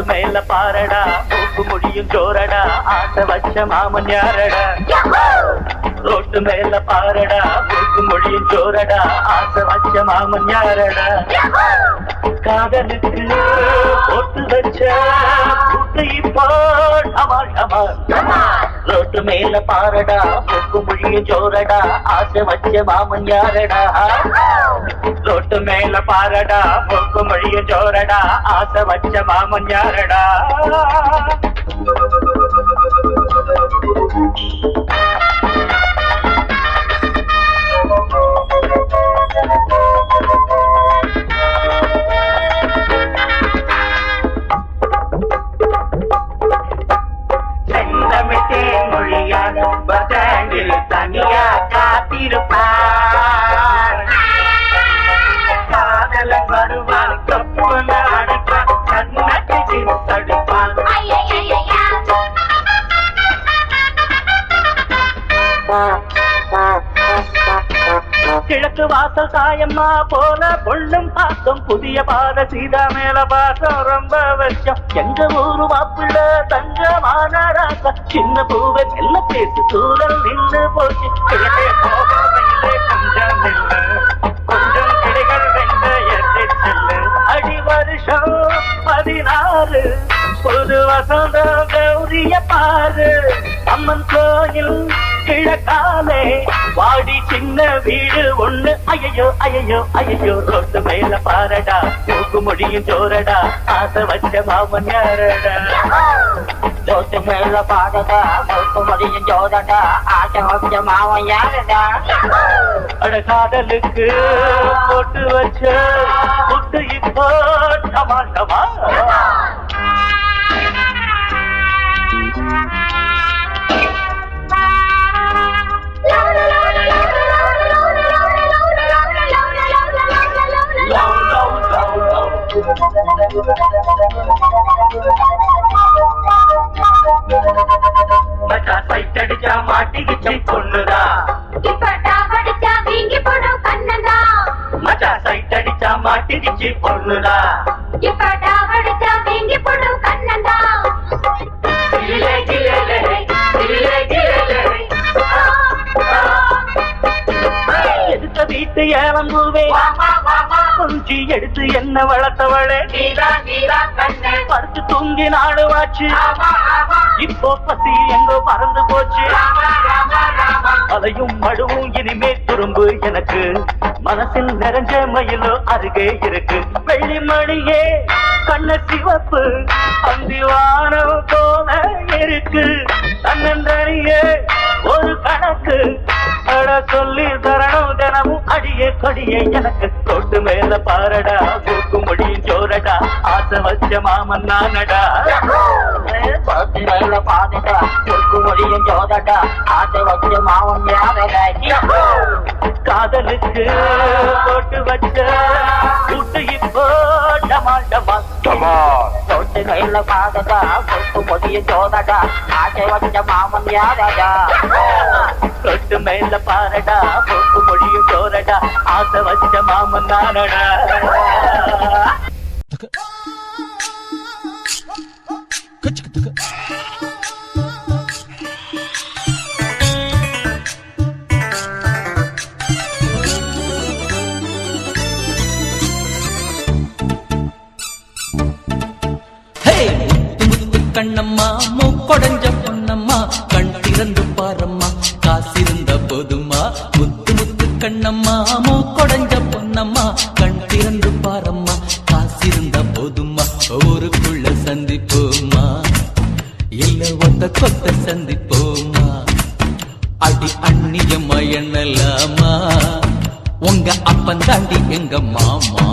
மேல பாரடா மூக்கு முடியும் ஜோரடா ஆசை வச்ச மாமன் யாரடா ரோட்டு மேல பாரடா மூக்கு முடியும் ஜோரடா ஆசை வச்ச மாமன் யாரடா காதலுக்கு போட்டு வச்ச குட்டை போட் அமால் அமால் ரோட்டு மேல பாரடா மூக்கு முடியும் ஜோரடா ஆசை வச்ச மாமன் யாரடா ரோட்டு மேல பாரடா மூக்கு முடியும் ஜோரடா ஆசை வச்ச மாமன் யாரடா செந்தமிட்டே மொழியான் பதாண்டில் தனியா காத்திருப்பார் காதலன் வருவான் கப்புல அடிப்பான் கண்ணத்தை தடுப்பான் கிழக்கு வாசல் சாயம்மா போல பொண்ணும் பாசம் புதிய பாத சீதா மேல பாசம் ரொம்ப வருஷம் எங்க ஊரு வாப்புள்ள தங்கமான ராசா சின்ன பூவை செல்ல பேசி சூழல் நின்று போச்சு கிழக்கே போகவில்லை கொஞ்சம் நின்று கொஞ்சம் கிளைகள் வென்ற எட்டு செல்லு அடி வருஷம் 16 புது வசந்த கௌரிய பாரு அம்மன் கோயில் கிழக்காலே வாடி சின்ன வீடு ஒண்ணு ஐயோ ஐயோ ஐயோ ரோட்டு மேல பாரடா மூக்கு முடியும் ஜோரடா ஆசை வச்ச மாமன் யாரடா ரோட்டு மேல பாரடா மூக்கு முடியும் ஜோரடா ஆசை வச்ச மாமன் யாரடா அட காதலுக்கு போட்டு வச்ச புட்டு இப்போ டமால் டமால் மச்சா சைட் அடிச்சா மாட்டிக்கிச்சு பொண்ணுதா படிச்சா வீங்கி போடும் கண்ணதா மச்சா சைட் அடிச்சா மாட்டிக்கிச்சு பொண்ணுதா படிச்சா வீங்கி போடும் கண்ணதா எடுத்த வீட்டு ஏலம்பூவே கொஞ்சி எடுத்து என்ன வளர்த்தவளே படுத்து தூங்கி நாடுவாச்சு இப்போ பசி எங்கோ பறந்து போச்சு அலையும் மடுவும் இனிமே துரும்பு எனக்கு மனசில் நிறைஞ்ச மயிலோ அருகே இருக்கு வெள்ளி மணியே கண்ண சிவப்பு அந்திவானம் போல இருக்கு தன்னந்தனியே ஒரு கணக்கு அட சொல்லி தரணும் தினமும் அடியே கொடியே எனக்கு தொட்டு மேல பாரடா மூக்கு முடியும் ஜோரடா ஆசை வச்ச மாமன் நானடா தொட்டு மேல பாரடா மூக்கு முடியும் ஜோரடா ஆசை வச்ச மாமன் யாரடா காதலுக்கு போட்டு வச்ச கூட்டு இப்போ டமால் டமால் தொட்டு மேல பாரடா மூக்கு முடியும் ஜோரடா ஆசை வச்ச மாமன் யாரடா தொட்டு மேல பாரடா மூக்கு முடியும் ஜோரடா ஆசை வச்ச மாமன் நானடா கண்ணம்மா மூக்கொடைஞ்ச பொன்னம்மா கண் திறந்து பாரம்மா காசிருந்த போதுமா முத்து முத்து கண்ணம்மா மூக்கொடைஞ்ச பொன்னம்மா கண் திறந்து பாரம்மா காசிருந்த போதுமா ஊருக்குள்ள சந்திப்போமா இல்ல ஒத்த கொத்த சந்திப்போமா அடி அந்நியம்மா எண்ணலாமா உங்க அப்பன் தாண்டி எங்க மாமா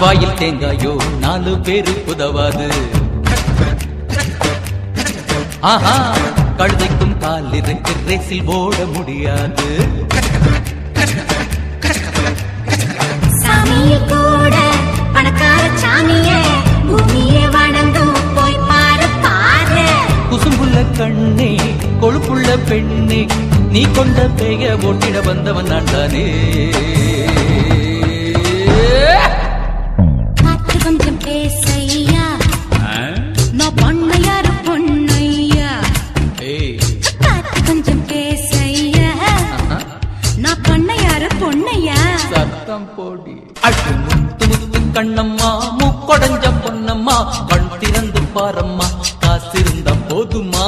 வாயில் தேங்காயோ 4 பேருக்கு உதவாது. ஆஹா, கழுதைக்கும் கால் இருக்கு, ரேசில் ஓட முடியாது. சாமியை கூட பணக்கார சாமியே, பூமியே வணங்கும் போய் பாரு பாரு. குசும்புள்ள கண்ணே, கொழுப்புள்ள பெண்ணே, நீ கொண்ட பேய ஓட்டிட வந்தவன் நான் தானே. பார்த்து கொஞ்சம் பேசையா, நான் பொண்ணையாரு பொண்ணையா. பார்த்து கொஞ்சம் பேசையா, நான் பொண்ணையாரு பொண்ணையா. சத்தம் போடி அட்டு முத்து முத்து கண்ணம்மா, மூக்கொடைஞ்ச பொன்னம்மா, கண் திறந்து பாரம்மா, காசிருந்த போதுமா.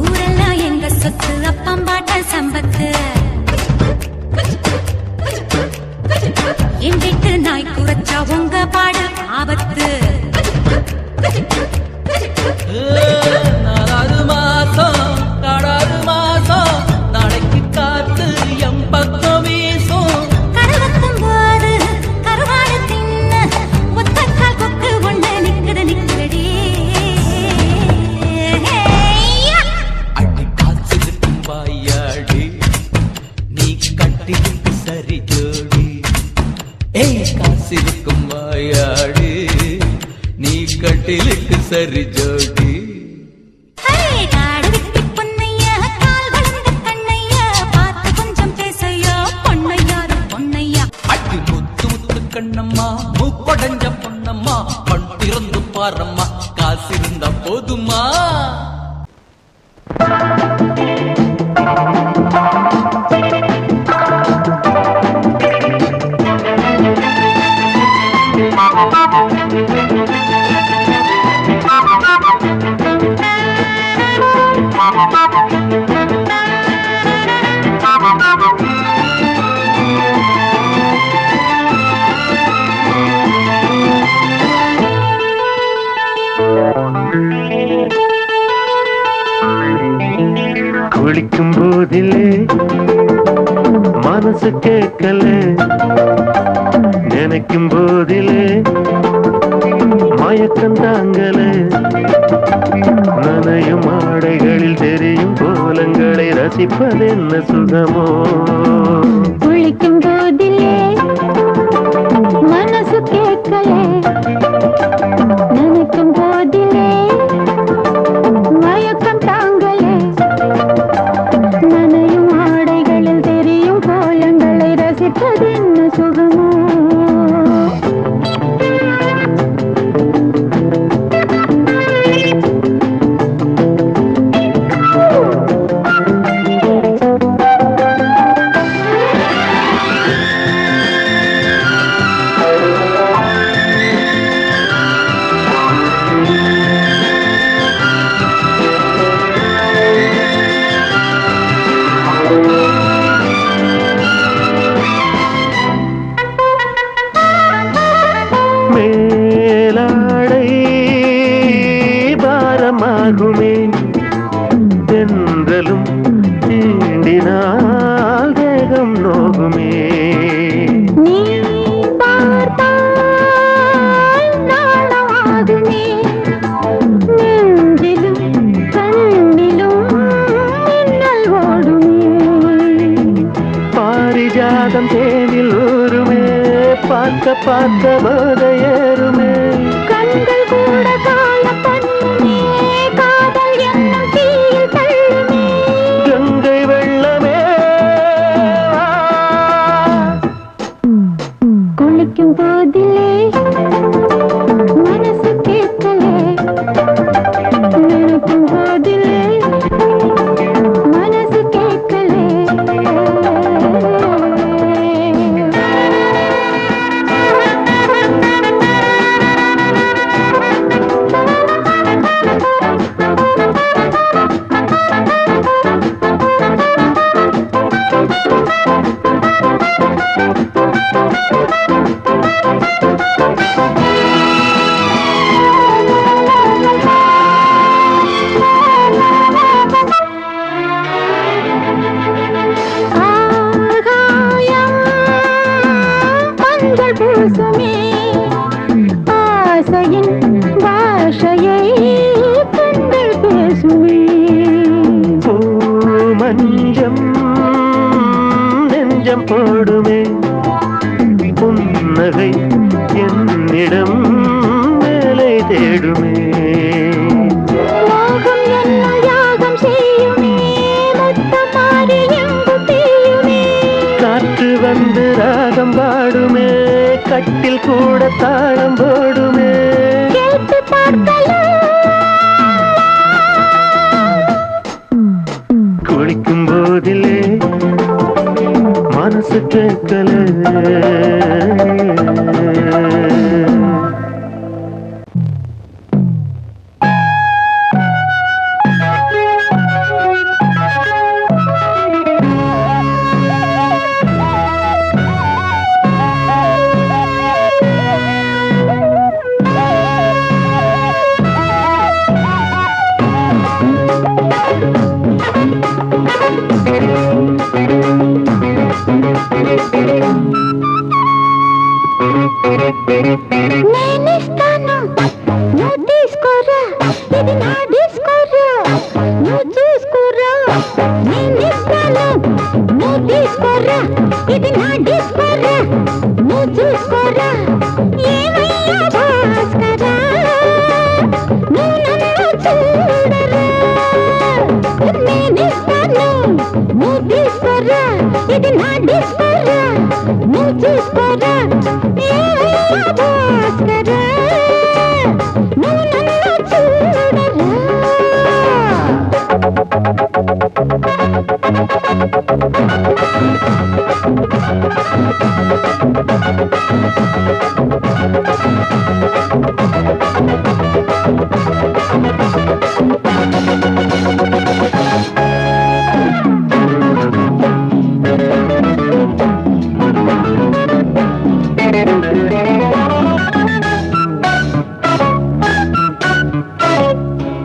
ஊரெல்லாம் எங்க சொத்து, அப்பம்பாட்ட சம்பத்து. என் வீட்டு நாய் குறைச்சா உங்க பாடு ஆபத்து. நாலாவது மாசம் காடாது மாசம், நாளைக்கு காத்து எம் பக்கம் வீசும். கருவத்தும் போது கருவாடு தின்ன ஒத்தக்கால் கொக்கு ஒண்ணு நிக்குது நிக்குதடி. அடி காய்ச்சலுக்கும் வாயாடி, நீ கட்டிலுக்கு சரி ஜோடி. காசிருக்கும் வாயாடி, நீ கட்டிலுக்கு சரி ஜோடி. காடு வெட்டி பொன்னையா, கால் வளர்ந்த கண்ணையா, பார்த்து கொஞ்சம் பேசையா, பொன்னையாரு பொன்னையா. அடி முத்து முத்து கண்ணம்மா, மூக்கொடைஞ்ச பொன்னம்மா, கண் திறந்து பாரம்மா, காசிருந்தா போதுமா. குளிக்கும் போதிலே மனசு கேட்கல, நினைக்கும் போதிலே மயக்கம் தாங்கல. நனையும் ஆடைகளில் தெரியும் கோலங்களை ரசிப்பதென்ன சுகமோ. குளிக்கும் போதிலே மனசு கேட்கலே, நினைக்கும் போதிலே மயக்கம் தாங்கலே. நனையும் ஆடைகளில் தெரியும் கோலங்களை ரசிப்பதென்ன சுகமோ. மேலாடை பாரமாகுமே, தென்றலும் தீண்டினால் தேகம் நோகுமே. நீ பார்த்தால் நாணமாகுமே, நெஞ்சிலும் கண்ணிலும் மின்னல் ஓடுமே. பாரிஜாதம் தேனில் ஊருமே, பார்க்க பார்க்க போதையேறுமே. கண்கள் கூட கால பண்ணுமே, காதல் என்னும் தீயில் தள்ளுமே. கங்கை வெள்ளமே குளிக்கும் போதிலே மனசு கேட்கலே, நினைக்கும் போதிலே மனசு கேட்கலே. பேசுமே ஆசையின் பாஷையை கண்கள் பேசுமே மஞ்சம் நெஞ்சம் போடுமே புன்னகை என்னிடம் மேலே தேடுமே மோகம் என்ன யாகம் செய்யுமே முத்தம் மாறி எங்கும் பெய்யுமே காற்று வந்து ராகம் பாடுமே கட்டில் கூட தாளம் போடுமே கேட்டு பார்க்கலாம் குளிக்கும் போதிலே மனசு கேட்கல నేనిస్తాను నువ్వు తీసుకోరా ఇది నా డిస్కోరా నువ్వు చూసుకోరా నేనిస్తాను నువ్వు తీసుకోరా ఇది నా డిస్కోరా నువ్వు చూసుకోరా ఏమయ్యా భాస్కరా నువ్వు నన్ను చూడరా నేనిస్తాను నువ్వు తీసుకోరా ఇది నా డిస్కోరా నువ్వు చూసుకోరా ఏమయ్యా భాస్కరా నువ్వు నన్ను చూడరా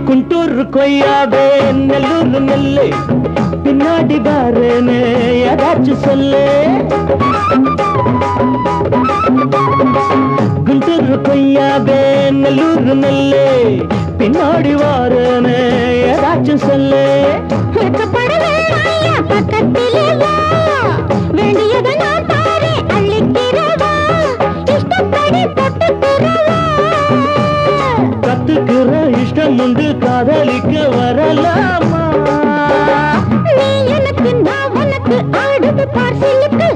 குண்டூர் கொய்யாவே நெல்லூர் நெல்லு பின்னாடி பாருன்னு ஏதாச்சும் சொல்லு குண்டூர் கொய்யாவே நெல்லூர் நெல்லு பின்னாடி வாருன்னு ஏதாச்சும் சொல்லு வெட்கப்படவே ஐயா பக்கத்திலே வா வேண்டியதை நான் தாரேன் அள்ளிக்கிறவா இஷ்டப்படி தொட்டுக்கிறவா கத்துக்கிற இஷ்டம் உண்டு காதலிக்க வரலாமா நீ எனக்கு நான் உனக்கு ஆடுது பார் சிலுக்கு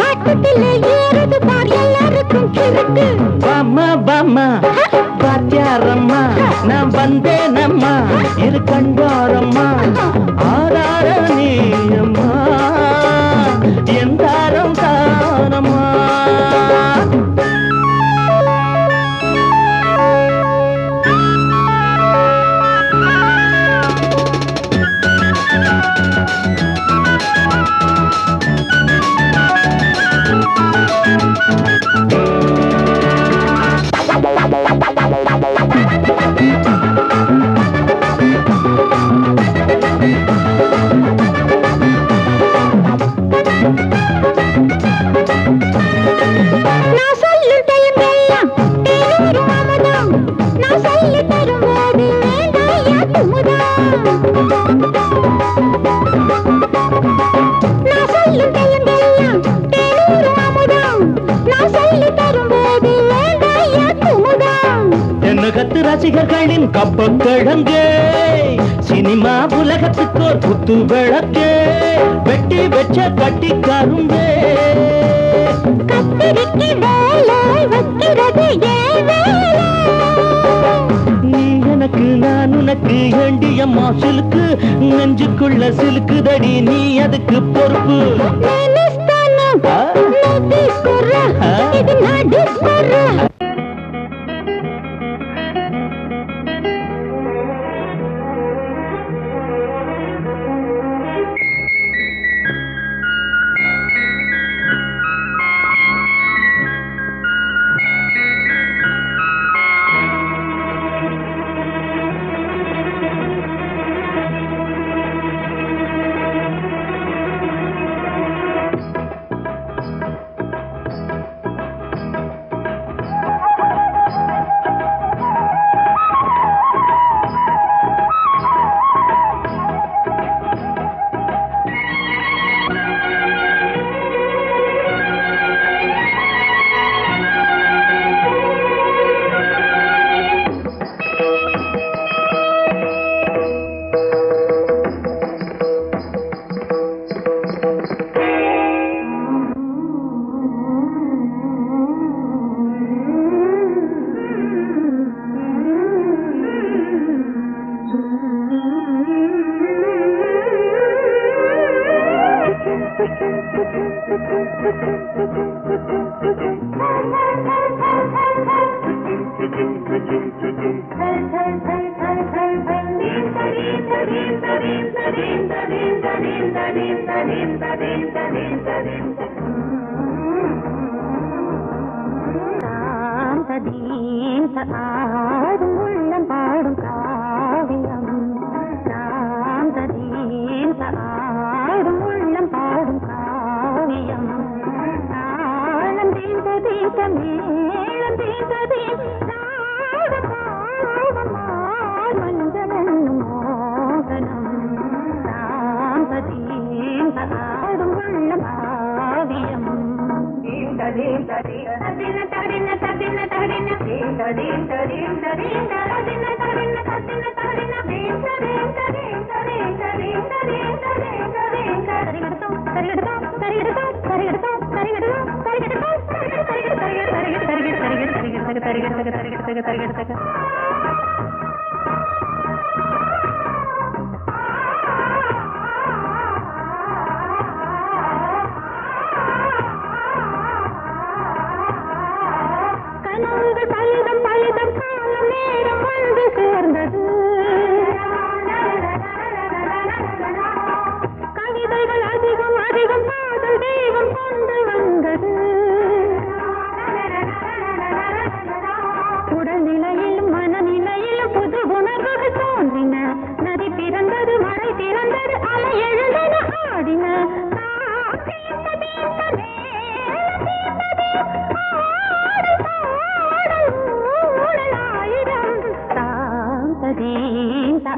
ஆட்டத்திலே ஏறுது பார் எல்லாருக்கும் கிறுக்கு பாமா பாமா பாத்தியாரம்மா நான் வந்தேனம்மா இரு கண்டாரம்மா ஆரார நீயம்மா எந்தாரம் தானம்மா நான் சொல்லும் டைம் எல்லாம் தேனூரும் அமுதம் நான் சொல்லி தரும்போது வேண்டாயா குமுதம் நான் சொல்லும் டைம் எல்லாம் தேனூரும் அமுதம் நான் சொல்லி தரும்போது வேண்டாயா குமுதம் என்ன கத்து ரசிகர்களின் கப்ப கிழங்கே சினிமா உலகத்துக்கோர் குத்து விளக்கே வெட்டி வெச்ச கட்டி கரும்பே கத்திரிக்கு வேலை வைக்கிறது ஏன் வேலை நீ எனக்கு நான் உனக்கு ஏண்டியம்மா சிலுக்கு நெஞ்சுக்குள்ள சிலுக்குதடி நீ அதுக்கு பொறுப்பு నేనిస్తాను నువ్వు తీసుకోరా ఇది నా డిస్కోరా ஆடும் உள்ளம் பாடும் காவியம் ஆடும் உள்ளம் பாடும் காவியம் தாளம் தீந்த தீந்த மேளம் தீந்த தீந்த மஞ்சளும் மோகனம் ஆடும் உள்ளம் காவியம்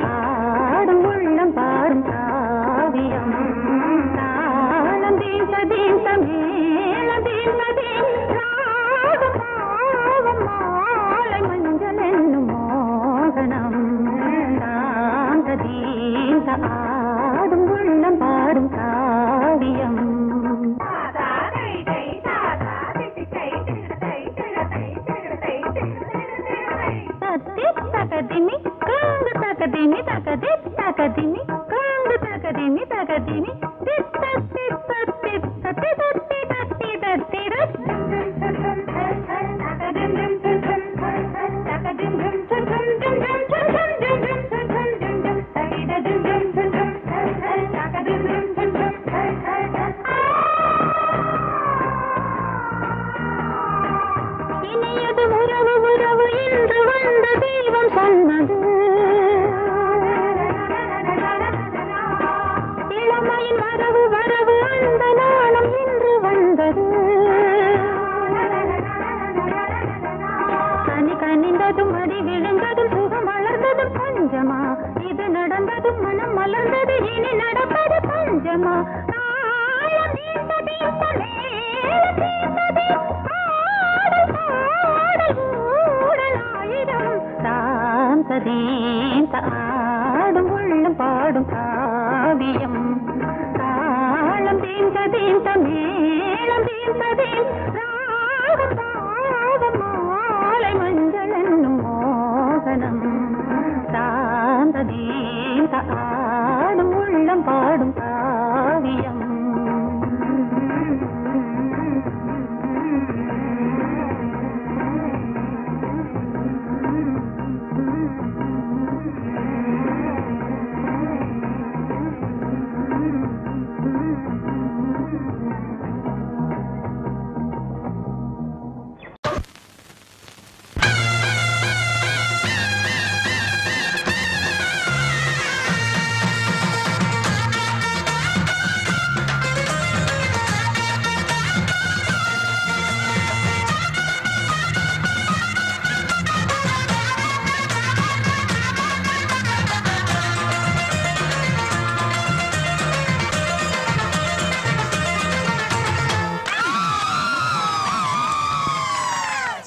ஆடும் உள்ளம் பாடும் காவியம் தாளம் தீந்த தீந்த மேளம் தீந்த தீந்த மாலை மஞ்சள் என்னும் மோகனம் தாந்த தீந்த ஆடும் உள்ளம் பாடும் காவியம் தகதிமி காங்கு தகதிமி தகதி தகதிமி காங்கு தகதிமி தகதிமி தித்த தித்த தித்த தித்தி தத்தி தத்தி இனியது உறவு உறவு இன்று வந்த தெய்வம் சொன்னது இளமையின் வரவு வரவு அந்த நாளும் இன்று வந்தது கனி கனிந்ததும் அடி விழுந்ததும் சுகம் வளர்ந்ததும் பஞ்சமா இது நடந்ததும் மனம் மலர்ந்தது இனி நடப்பது பஞ்சமா ஆடும் உள்ளம் பாடும் காவியம் தாளம் தீந்த தீந்த மேளம் தீந்த தீந்த மாலை மஞ்சள் என்னும் மோகனம் தாந்த தீந்த ஆடும் உள்ளம் பாடும் காவியம்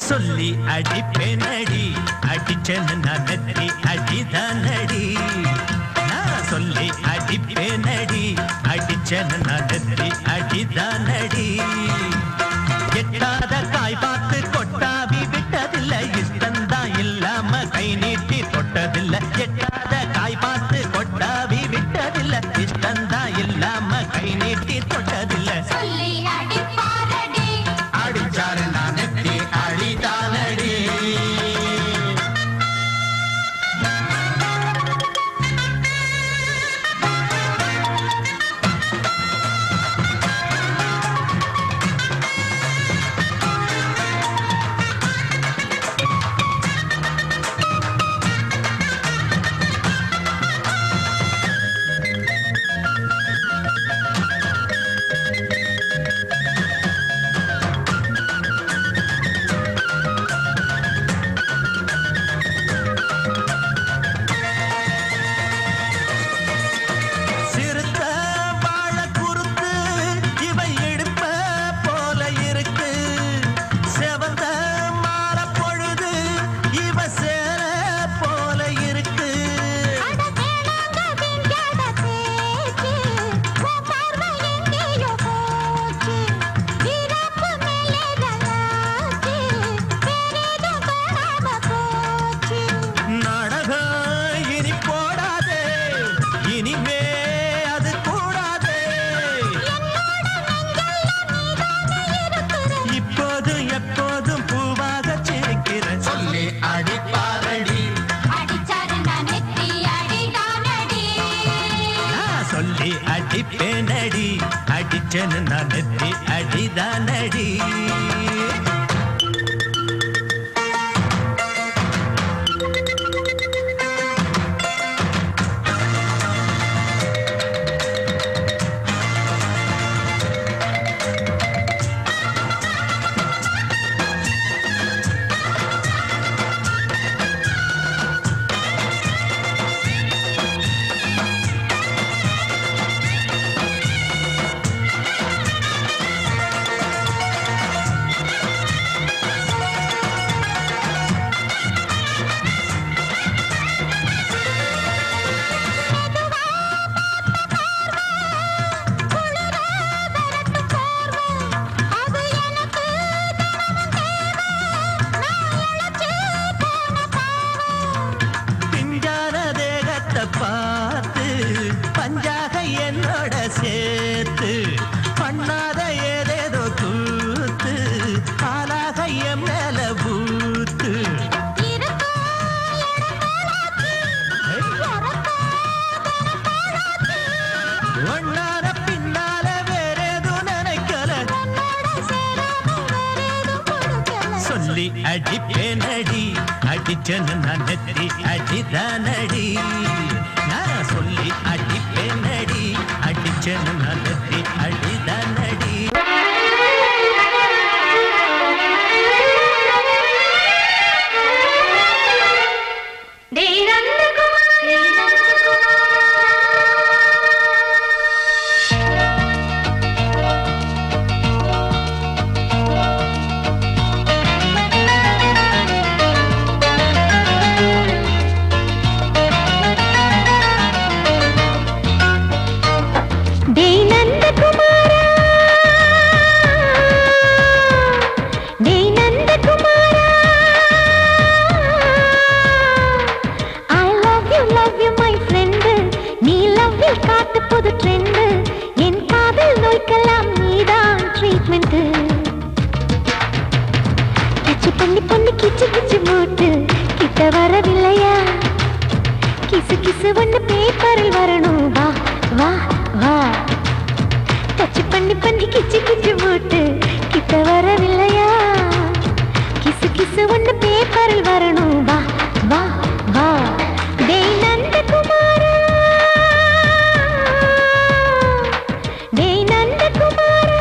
சொல்லி அடிப்பேனடி அடிச்சேன்னு நான் நெத்தி அடிதானடி நான் சொல்லி அடிப்பேனடி அடிச்சேன்னு நான் நெத்தி அடிதானடி எட்டாத காய் பார்த்து கொட்டாவி விட்டதில்லை இஷ்டந்தான் இல்லாம கை நீட்டி தொட்டதில்லை எட்டாத காய் பார்த்து கொட்டாவி விட்டதில்லை இஷ்டந்தான் இல்லாம கை நீட்டி தொட்டதில்லை அடிச்சாரு நான் நெத்தி அடிதானடி அடிச்சேன்னு நான் நெத்தி அடிதானடி. பார்த்து பஞ்சாக என்னோட சேர்த்து பண்ணாத ஏதேதோ கூத்து ஆளாக என் மேல பூத்து ஒன்னார பின்னால வேறேதோ நினைக்கல சொல்லி அடிப்பேனடி அடிச்சன்னு நான் நெத்தி அடிதானடி. நான் சொல்லி அடிப்பேனடி அடிச்சன்னு நான் நெத்தி அடிதானடி. கிச்சு கிச்சு மூட்டு கிட்ட வரவில்லையா? கிசு கிசு ஒண்ணு பேப்பரில் வரணும். வா வா வா டச் பண்ணி பண்ணி கிச்சு கிச்சு மூட்டு கிட்ட வரவில்லையா? கிசு கிசு ஒண்ணு பேப்பரில் வரணும். வா வா வா டேய் நந்தகுமாரா, டேய் நந்தகுமாரா.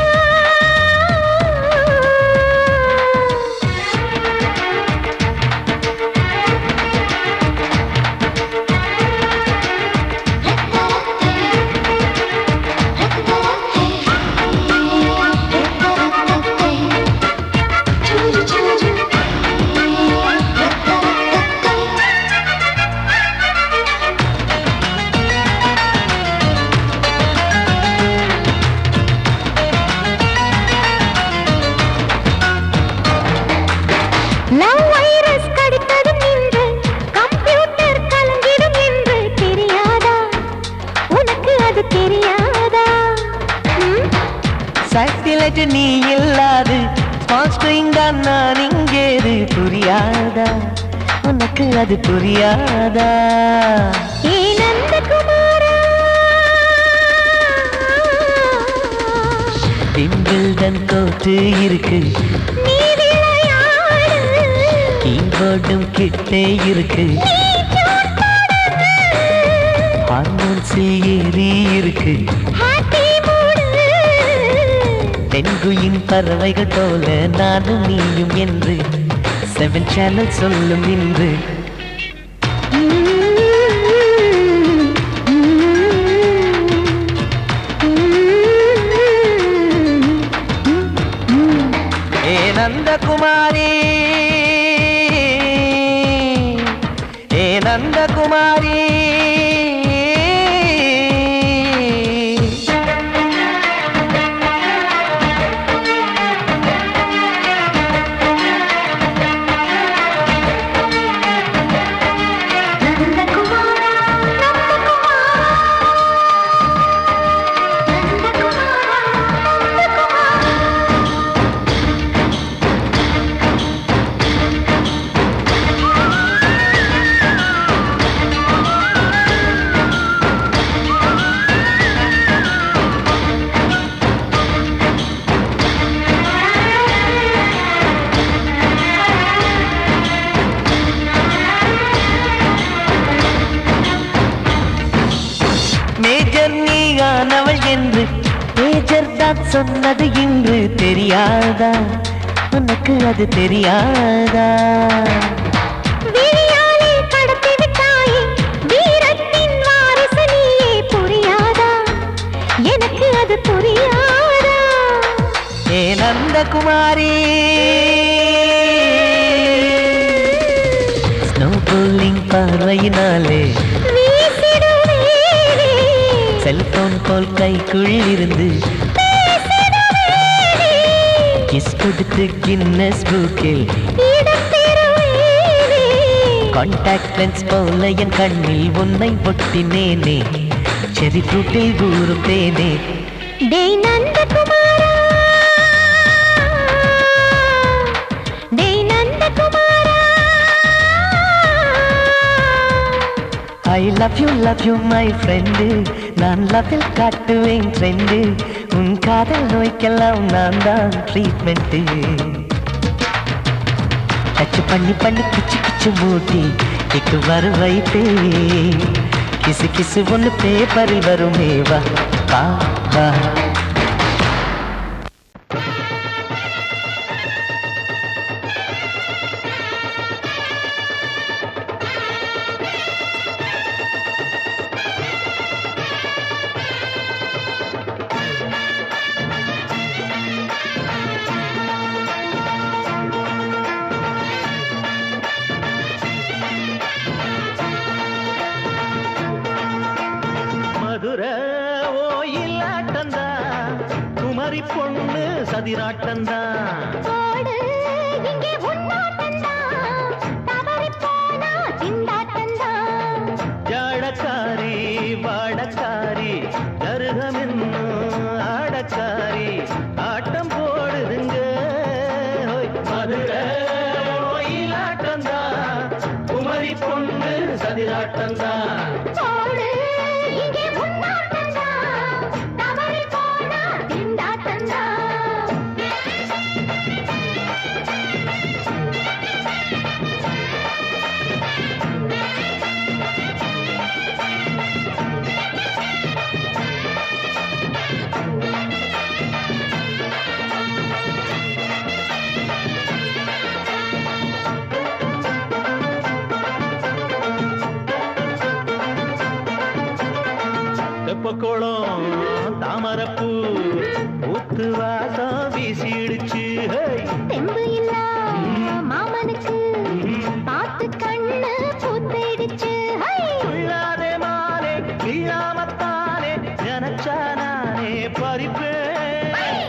நீ இல்லாது நான் இங்கேது புரியாதா? உனக்கு அது புரியாதா? டிம்பிள்டன் கோட்டு இருக்கு, கீபோர்டும் கிட்டே இருக்கு, ஹார்மோன்ஸில் ஏறி இருக்கு, தென்குயின் பறவைகள் போல நானும் நீயும் என்று 7 சேனல் சொல்லும் இன்று. ஏ நந்தகுமாரி, ஏ நந்தகுமாரி. சொன்னது இன்று தெரியாதா, உனக்கு அது தெரியாதா? விழியாலே கடத்தி விட்டாயே வீரத்தின் வாரிசு நீயே, புரியாதா எனக்கு அது புரியாதா? ஏ நந்தகுமாரி, ஸ்னோ போலிங் பார்வையினாலே வீசிடுவேனே, செல்போன் போல் கைக்குள் இருந்து கிஸ் கொடுத்து கின்னஸ் புக்கில் இடம் பெறுவேனே. கான்டாக்ட் லென்ஸ் போல என் கண்ணில் உன்னை ஒட்டினேனே, செரி ஃப்ரூட்டில் ஊறும் தேனே. டேய் நந்தகுமாரா, டேய் நந்தகுமாரா, I love you my friend, நான் லவ்வில் காட்டுவேன் ட்ரெண்டு, உன் காதல் நோய்க்கெல்லாம் நான் தான் ட்ரீட்மெண்ட்டு. டச் பண்ணி பண்ணி கிச்சு கிச்சு மூட்டி கிக்கு வர வைப்பே, கிசு கிசு ஒன்று பேப்பரில் வருமே, வா வா வா. மதுரை ஓயிலாட்டந்தா, குமரி பொண்ணு சதிராட்டந்தா. போடு இங்கே உன்னாட்டந்தா, தவறிப் போனா திண்டாட்டந்தா. ஜாடக்காரி வாடக்காரி தருகமென்னு ஆடக்காரி ஆட்டம் போடுதுங்க. ஹோய். மதுரை ஓயிலாட்டந்தா, குமரி பொண்ணு சதிராட்டந்தா. போடு இங்கே உன்னாட்டந்தா, தவறிப் போனா திண்டாட்டந்தா. தெப்பக்குளம் தாமரப்பூ ஊத்து வாசம் வீசிடுச்சு. ஹேய். தெம்பு இல்ல மாமனுக்கு பார்த்து கண்ணு பூத்திடுச்சு. ஹை! உள்ளாதே மாலே வீழாமத்தானே நினைச்சா நானே பறிப்பேன்.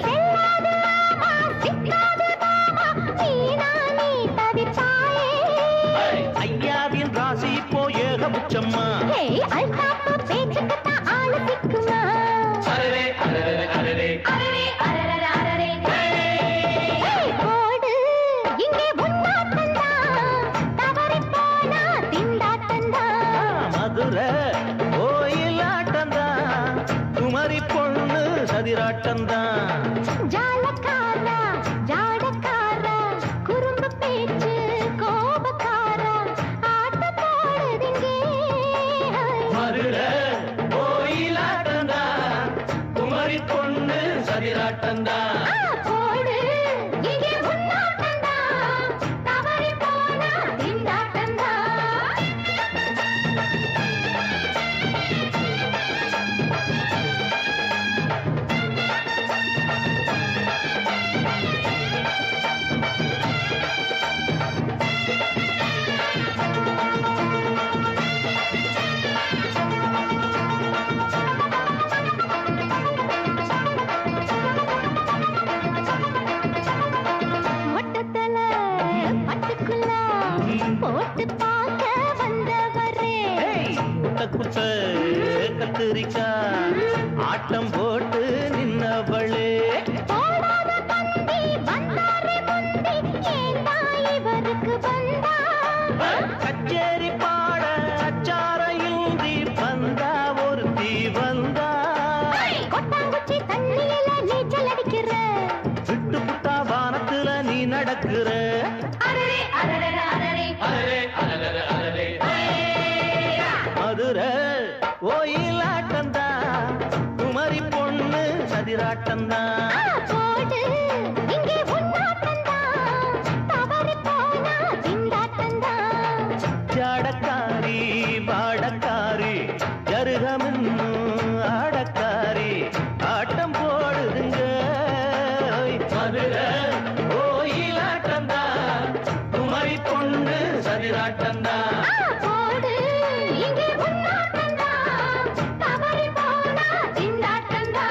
செல்லாது மாமா, சிக்காது மாமா, நீ தவிப்பாயே. ஐயாவின் ராசி இப்போ ஏகபட்சம்மா. ஹே, அல்தாப்பு பேச்சுக்குத்தான் ஆளு சிக்குமா? அரரே அரரே அரரே அரரே, அரரர, அரரே. ஹே, போடு இங்கே உன்னாட்டந்தா, தவறிப் போனா திண்டாட்டந்தா. மதுரை ஓயிலாட்டந்தா, குமரி பொண்ணு சதிராட்டந்தா. ஜாலக்காரா, ஜாடக்காரா, குறும்பு பேச்சு கோபக்காரா, ஆட்டம் போடுதிங்கே. மதுரை ஓயிலாட்டந்தா, குமரி பொண்ணு சதிராட்டந்தா. போடு இங்கே உன்னாட்டந்தா, தவறிப் போனா திண்டாட்டந்தா. மொட்டத்தல பட்டுக்குள்ள போட்டு பார்க்க வந்தவரே. குட்ட குட்ட கத்திரிக்கா ஆட்டம் போட்டு நின்னவளே. போடாத பந்தி வந்தாரே முந்தி, ஏண்டா இவருக்கு வந்தா? கச்சேரி பாட அச்சார இந்தி வந்தா ஒருத்தி வந்தா. கொட்டாங்குச்சி தண்ணியில நீச்சல் அடிக்கிற. விட்டு புட்டா வானத்துல நீ நடக்கிற. அரரே, அரரர, அரரே. அரரே அரரே அரரே. மதுரை ஓயிலாட்டந்தா, குமரி பொண்ணு சதிராட்டந்தா. போராட்டந்தா போடு இங்கே முன்னாட்டந்தா தவறி போனா திண்டாட்டந்தா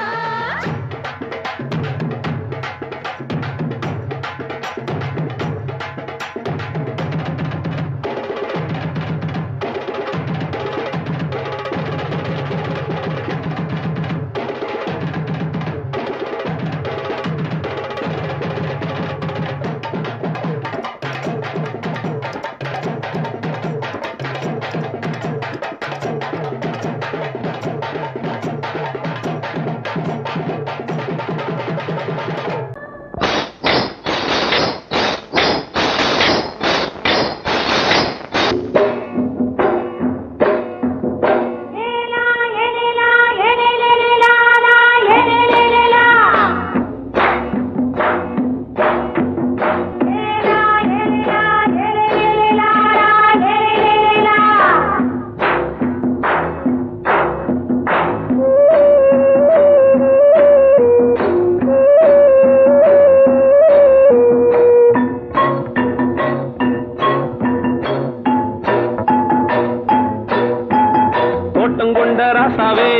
தோட்டங்கொண்ட ராசாவே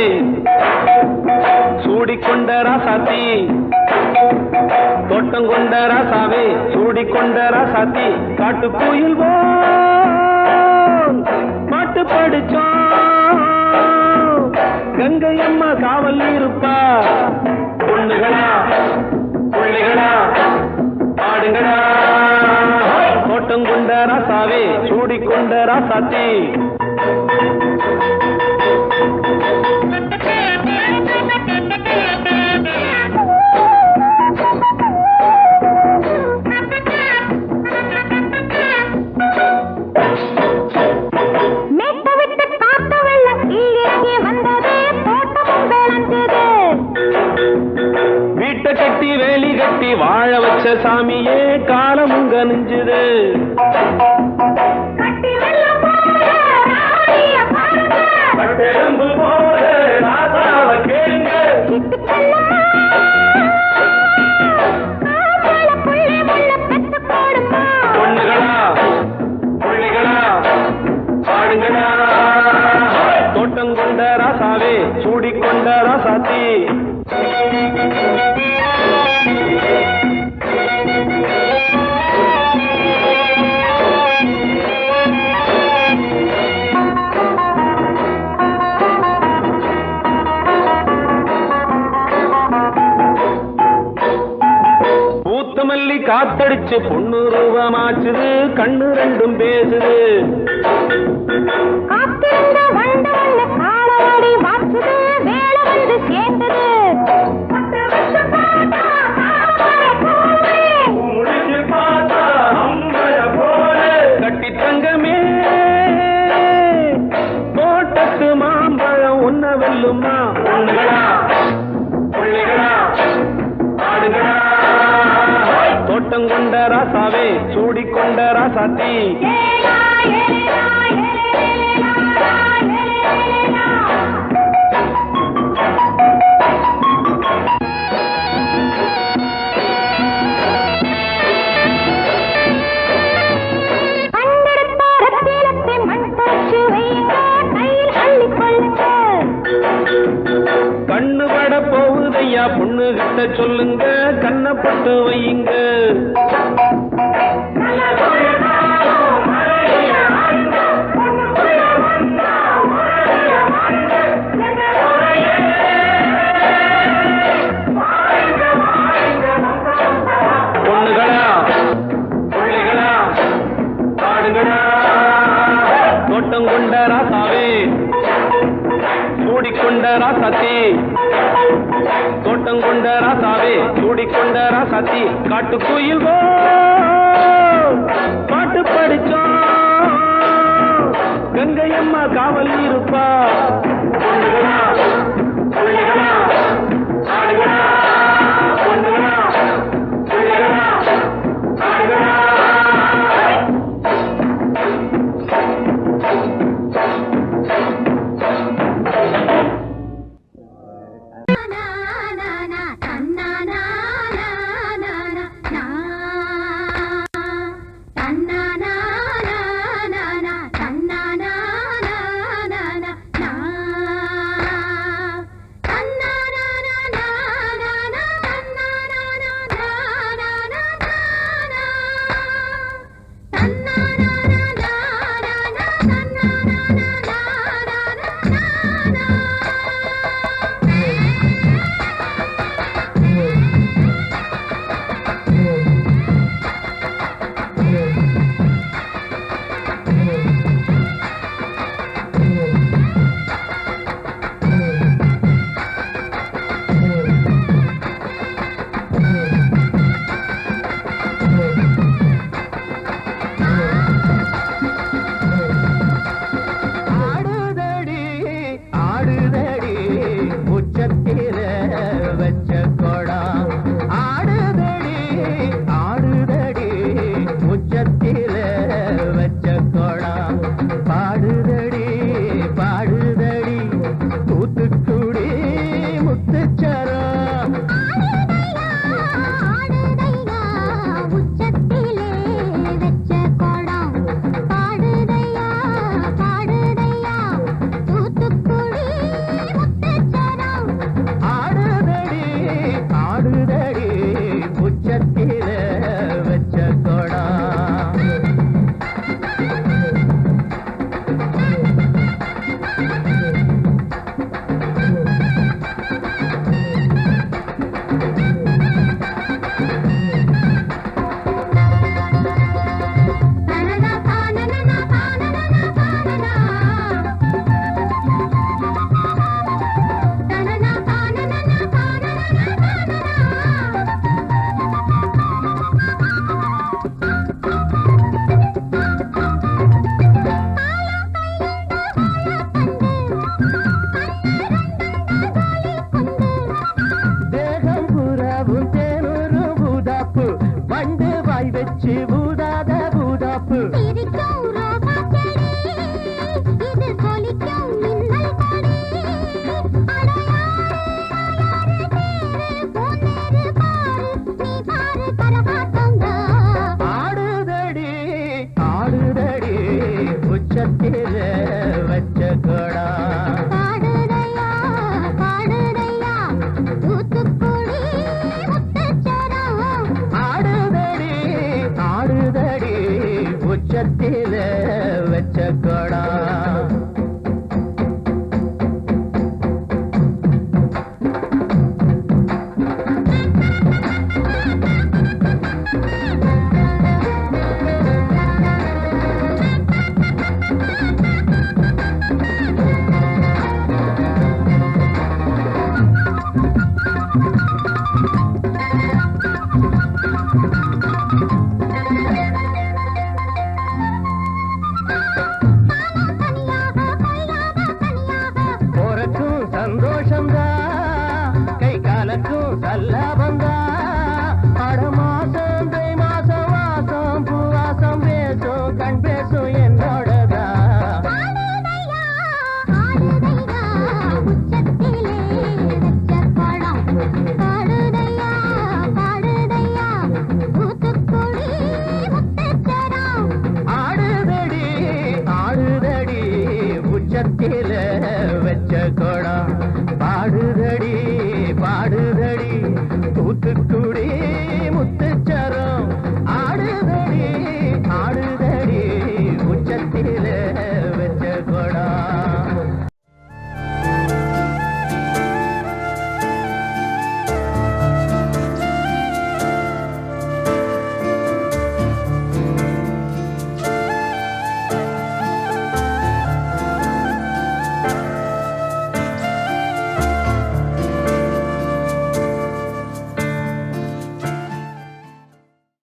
சூடிக்கொண்ட ராசாத்தி தோட்டங்கொண்ட ராசாவே சூடிக்கொண்ட ராசாத்தி காட்டுக்குயில் பாட்டு படிச்சோம் கங்கை அம்மா காவல் இருப்பா பொண்ணுகளா பிள்ளைகளா ஆடுங்களா தோட்டங்கொண்ட ராசாவே சூடிக்கொண்ட ராசாத்தி வீட்டை கட்டி வேலி கட்டி வாழ வச்ச சாமியே காலமுங்க நெஞ்சுது பொண்ணுகளா பிள்ளைகளா ஆடுங்களா தோட்டங்கொண்ட ராசாவே சூடிக்கொண்ட ராசாத்தி பூத்தமல்லி காத்தடிச்சு பொண்ணு ரூபமாச்சுது கண்ணு ரெண்டும் பேசுது கட்டி தங்கமே தோட்டத்து மாம்பழம் உன்ன வெல்லுமா பொண்ணுகளா பிள்ளைகளா ஆடுகளா தோட்டங்கொண்ட ராசாவே சூடிக்கொண்ட ராசாத்தி கண்ணு பட போகுதையா பொண்ணு கிட்ட சொல்லுங்க கண்ணப்பட்டு வையுங்க பொண்ணுகளா பிள்ளைகளா ஆடுங்களா தோட்டங்கொண்ட ராசாவே சூடிக்கொண்ட ராசாத்தி தோட்டங்கொண்ட ராசாவே சூடிக்கொண்ட ராசாத்தி காட்டுக்குயில் பாட்டு படிச்சோம் கங்கை அம்மா காவல் இருப்பா பொண்ணுகளா பிள்ளைகளா ஆடுகளா பொண்ணுகளா பிள்ளைகளா ஆடுகளா na na na உச்சத்தில வச்ச கொடா பாடுதையா பாடுதையா தூத்துக்குடி முத்துச்சரம் ஆடுதடி ஆடுதடி உச்சத்தில வச்ச கொடா